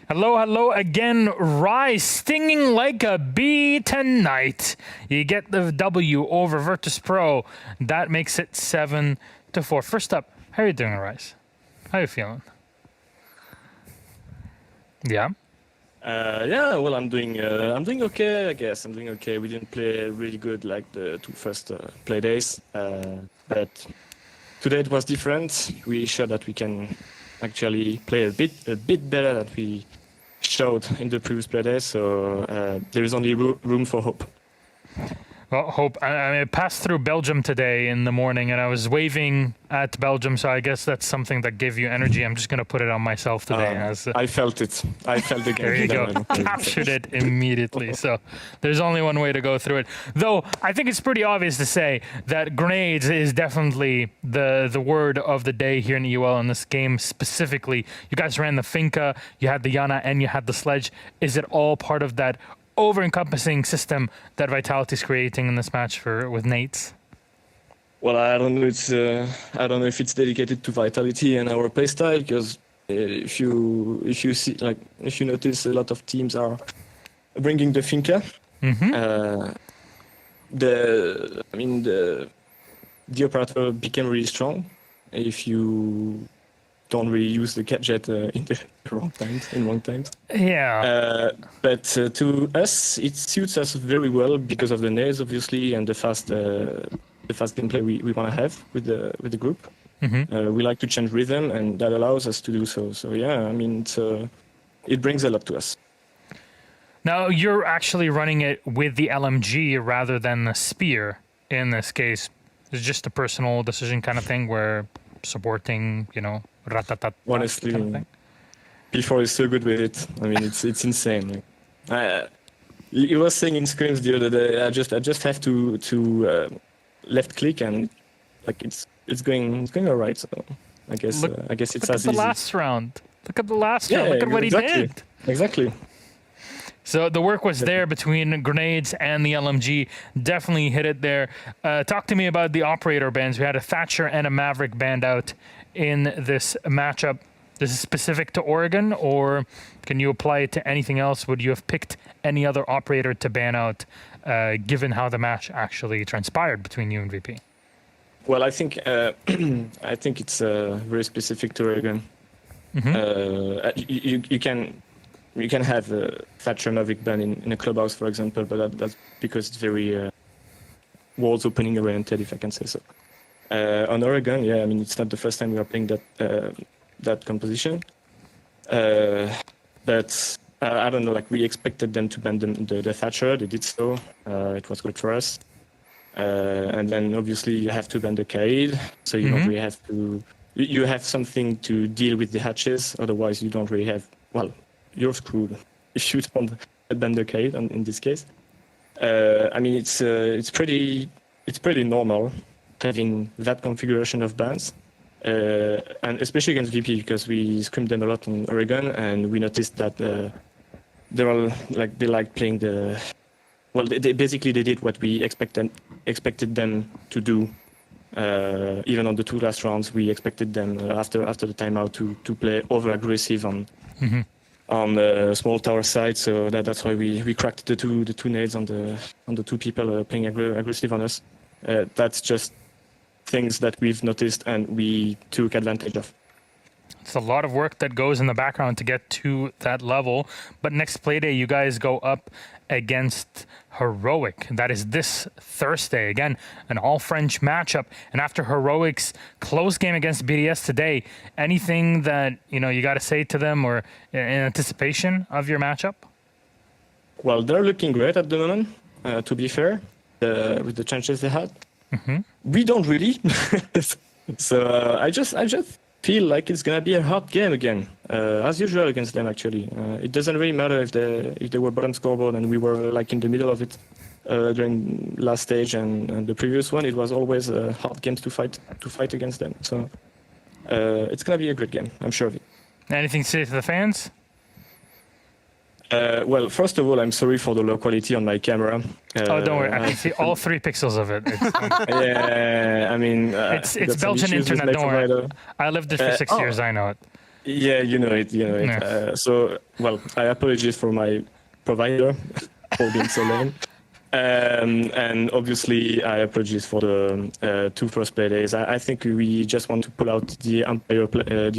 Hello, hello again. Rize stinging like a bee tonight. You get the W over Virtus Pro. That makes it 7-4. First up, how are you doing, Rize? How are you feeling? Yeah. Yeah, well, I'm doing okay, I guess. I'm doing okay. We didn't play really good like the two first play days, but today it was different. We showed that we can actually play a bit better than we showed in the previous play days. So there is only room for hope. Well, hope. I passed through Belgium today in the morning, and I was waving at Belgium, so I guess that's something that gave you energy. I'm just going to put it on myself today. I felt it. I felt the game. There you go. Captured it immediately. So there's only one way to go through it. Though I think it's pretty obvious to say that grenades is definitely the word of the day here in the EUL in this game specifically. You guys ran the Finca, you had the Yana, and you had the Sledge. Is it all part of that over-encompassing system that Vitality is creating in this match with Nates? Well, I don't know. I don't know if it's dedicated to Vitality and our playstyle, because if you see, like, if you notice, a lot of teams are bringing the Finca. Mm-hmm. The operator became really strong if you don't really use the gadget in the wrong times. Yeah. But to us, it suits us very well because of the nades, obviously, and the fast gameplay we want to have with the group. Mm-hmm. We like to change rhythm, and that allows us to do so. So yeah, I mean, it brings a lot to us. Now, you're actually running it with the LMG rather than the Spear in this case. It's just a personal decision kind of thing where supporting, ratatat. Honestly, kind of thing. Before is so good with it. I mean, it's insane. He was saying in scrims the other day, I just have to left click, and like it's going all right. So I guess it's as easy. Look at the last round. Look at the last round. Look at what he did. Exactly. So the work was there between grenades and the LMG. Definitely hit it there. Talk to me about the operator bans. We had a Thatcher and a Maverick banned out in this matchup. This is specific to Oregon, or can you apply it to anything else? Would you have picked any other operator to ban out, given how the match actually transpired between you and VP? Well, I think it's very specific to Oregon. Mm-hmm. You can have a Thatcher Maverick ban in a clubhouse, for example, but that's because it's very walls opening oriented, if I can say so. On Oregon, yeah, I mean, it's not the first time we are playing that composition. But I don't know, like, we expected them to ban the Thatcher. They did so. It was good for us. And then obviously you have to ban the Kaid, so you don't really have to. You have something to deal with the hatches. Otherwise, you don't really have. Well, you're screwed if you don't ban the Kaid. In this case, I mean, it's pretty normal having that configuration of bans, and especially against VP, because we scrimmed them a lot in Oregon, and we noticed that they like playing the. Well, they basically did what we expected them to do. Even on the two last rounds, we expected them after the timeout to play over aggressive on the small tower side. So that's why we cracked the two nades on the two people playing aggressive on us. That's just things that we've noticed and we took advantage of. It's a lot of work that goes in the background to get to that level. But next Playday, you guys go up against Heroic. That is this Thursday. Again, an all-French matchup. And after Heroic's close game against BDS today, anything that you got to say to them or in anticipation of your matchup? Well, they're looking great at the moment, to be fair, with the chances they had. Mm-hmm. We don't really. So I just feel like it's gonna be a hard game again, as usual against them. Actually, it doesn't really matter if they were bottom scoreboard and we were like in the middle of it during last stage and the previous one. It was always hard games to fight against them. So it's gonna be a great game, I'm sure of it. Anything to say to the fans? Well, first of all, I'm sorry for the low quality on my camera. Oh, don't worry. I can see all 3 pixels of it. Yeah, I mean... it's Belgian internet, don't worry. I lived there for 6 years, I know it. Yeah, you know it. You know it. Yeah. So, well, I apologize for my provider for being so lame. And obviously, I apologize for the two first play days. I think we just want to pull out the Empire